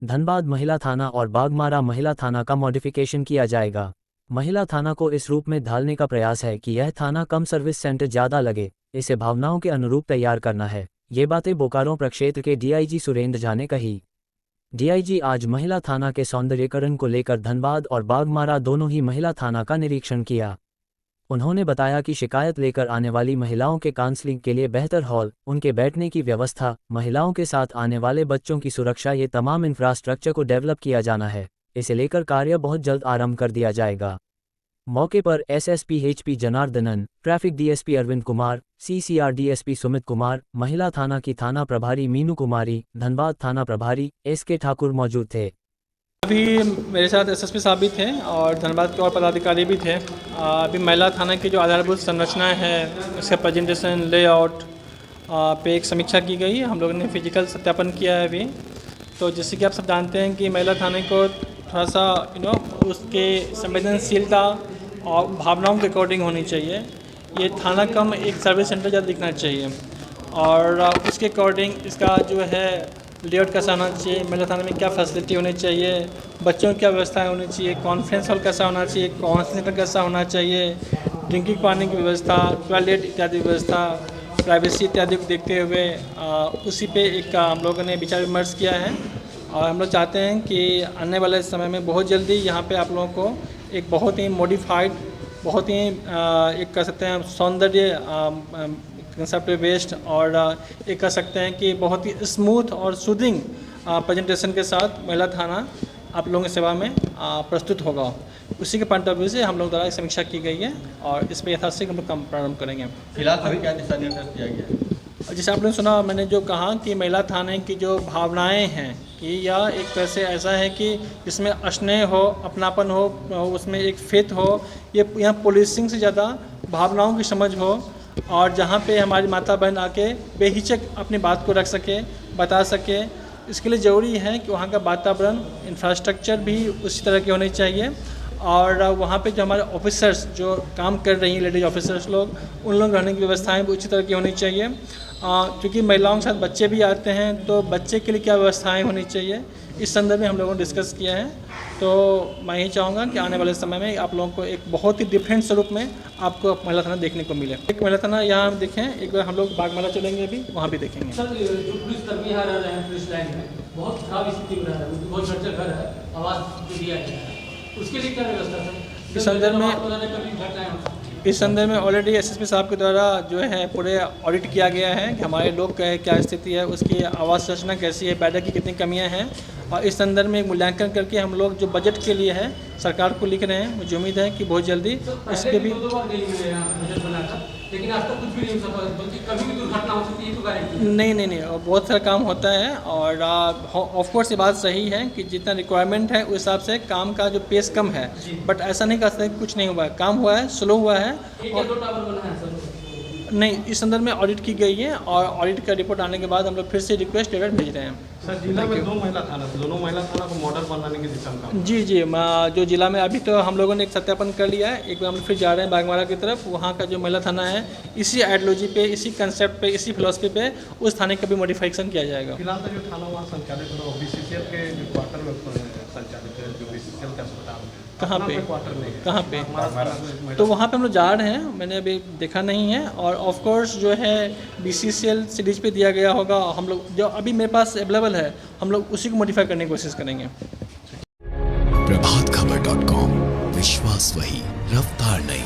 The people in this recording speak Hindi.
धनबाद महिला थाना और बागमारा महिला थाना का मॉडिफिकेशन किया जाएगा। महिला थाना को इस रूप में ढालने का प्रयास है कि यह थाना कम सर्विस सेंटर ज़्यादा लगे, इसे भावनाओं के अनुरूप तैयार करना है। ये बातें बोकारो प्रक्षेत्र के डीआईजी सुरेंद्र झा ने कही। डीआईजी आज महिला थाना के सौंदर्यीकरण को लेकर धनबाद और बागमारा दोनों ही महिला थाना का निरीक्षण किया। उन्होंने बताया कि शिकायत लेकर आने वाली महिलाओं के काउंसलिंग के लिए बेहतर हॉल, उनके बैठने की व्यवस्था, महिलाओं के साथ आने वाले बच्चों की सुरक्षा, ये तमाम इंफ्रास्ट्रक्चर को डेवलप किया जाना है। इसे लेकर कार्य बहुत जल्द आरंभ कर दिया जाएगा। मौके पर SSP HP Janardhanan, traffic DSP Arvind Kumar, CCR DSP Sumit Kumar, महिला थाना की थाना प्रभारी मीनू कुमारी, धनबाद थाना प्रभारी एसके ठाकुर मौजूद थे। अभी मेरे साथ एसएसपी साहब भी थे और धनबाद के और पदाधिकारी भी थे। अभी महिला थाना की जो आधारभूत संरचना है, उसका प्रेजेंटेशन, लेआउट पे एक समीक्षा की गई। हम लोगों ने फिजिकल सत्यापन किया है अभी। तो जैसे कि आप सब जानते हैं कि महिला थाने को थोड़ा सा उसके संवेदनशीलता और भावनाओं के अकॉर्डिंग होनी चाहिए। ये थाना कम एक सर्विस सेंटर ज़्यादा दिखना चाहिए और उसके अकॉर्डिंग इसका जो है लेआउट कैसा होना चाहिए, महिला थाने में क्या फैसिलिटी होनी चाहिए, बच्चों की क्या व्यवस्था होनी चाहिए, कॉन्फ्रेंस हॉल कैसा होना चाहिए, काउंसलिंग सेंटर कैसा होना चाहिए, ड्रिंकिंग पानी की व्यवस्था, टॉयलेट इत्यादि व्यवस्था, प्राइवेसी इत्यादि को देखते हुए उसी पे एक हम लोगों ने विचार विमर्श किया है। और हम लोग चाहते हैं कि आने वाले समय में बहुत जल्दी यहाँ पे आप लोगों को एक बहुत ही मॉडिफाइड, बहुत ही एक कह सकते हैं सौंदर्य कंसेप्ट बेस्ड और एक कह सकते हैं कि बहुत ही स्मूथ और सूदिंग प्रेजेंटेशन के साथ महिला थाना आप लोगों की सेवा में प्रस्तुत होगा। उसी के पॉइंट ऑफ व्यू से हम लोग द्वारा समीक्षा की गई है और इस पर यथाशीघ्र हम लोग काम प्रारंभ करेंगे। फिलहाल अभी क्या दिशा निर्देश दिया गया है? जैसे आपने सुना, मैंने जो कहा कि महिला थाने की जो भावनाएं हैं कि यह एक तरह से ऐसा है कि इसमें स्नेह हो, अपनापन हो, उसमें एक फेथ हो। ये यहाँ पुलिसिंग से ज़्यादा भावनाओं की समझ हो और जहाँ पे हमारी माता बहन आके बेहिचक अपनी बात को रख सके, बता सके। इसके लिए ज़रूरी है कि वहाँ का वातावरण, इंफ्रास्ट्रक्चर भी उसी तरह के होने चाहिए और वहाँ पे जो हमारे ऑफिसर्स जो काम कर रही हैं, लेडीज ऑफिसर्स लोग, उन लोग रहने की व्यवस्थाएं भी उसी तरह की होनी चाहिए। क्योंकि महिलाओं के साथ बच्चे भी आते हैं, तो बच्चे के लिए क्या व्यवस्थाएं होनी चाहिए, इस संदर्भ में हम लोगों ने डिस्कस किया है। तो मैं यही चाहूँगा कि आने वाले समय में आप लोगों को एक बहुत ही डिफरेंट स्वरूप में आपको महिला थाना देखने को मिले। एक महिला थाना यहाँ हम देखें, एक बार हम लोग बागमारा चलेंगे, अभी वहाँ भी देखेंगे। सर, जो पुलिसकर्मी यहाँ रह रहे हैं पुलिस लाइन में, बहुत खराब स्थिति में रह रहे हैं, बहुत चर्चा घर है, आवास दिया गया है, उसके लिए क्या व्यवस्था सर? इस संदर्भ में ऑलरेडी एसएसपी साहब के द्वारा जो है पूरे ऑडिट किया गया है कि हमारे लोग का क्या स्थिति है, उसकी आवास संरचना कैसी है, बेड की कितनी कमियां हैं और इस संदर्भ में मूल्यांकन करके हम लोग जो बजट के लिए है सरकार को लिख रहे हैं। मुझे उम्मीद है कि बहुत जल्दी इस पर भी लेकिन आज तक कुछ भी नहीं हो सका, बल्कि कभी भी दुर्घटना हो सकती है, तो गारंटी नहीं, बहुत सारा काम होता है और ऑफ कोर्स ये बात सही है कि जितना रिक्वायरमेंट है उस हिसाब से काम का जो पेस कम है, बट ऐसा नहीं कर सकते कुछ नहीं हुआ है, काम हुआ है, स्लो हुआ है। और 2 टावर बना है सर? नहीं, इस संदर्भ में ऑडिट की गई है और ऑडिट का रिपोर्ट आने के बाद हम लोग फिर से रिक्वेस्ट लेटर भेज रहे हैं। सर, जिला में 2 महिला थाना, दोनों महिला थाना को मॉडल बनाने की दिशा में जी, जो जिला में अभी तो हम लोगों ने एक सत्यापन कर लिया है, एक बार हम लोग फिर जा रहे हैं बागमारा की तरफ। वहाँ का जो महिला थाना है, इसी आइडियोलॉजी पे, इसी कंसेप्ट पे, इसी फिलॉसफी पे उस थाने का भी मॉडिफिकेशन किया जाएगा। फिलहाल तो जो थाना वहाँ संचालित हो, बीसीसीएल के जो क्वार्टर में संचालित है, जो बीसीसीएल का अस्पताल, कहाँ पे? क्वार्टर में कहाँ पे? तो वहाँ पे हम लोग जा रहे हैं, मैंने अभी देखा नहीं है और ऑफ कोर्स जो है बीसीसीएल सीरीज पे दिया गया होगा। हम लोग जो अभी मेरे पास अवेलेबल है, हम लोग उसी को मॉडिफाई करने की कोशिश करेंगे। प्रभातखबर.com, विश्वास वही, रफ्तार नहीं।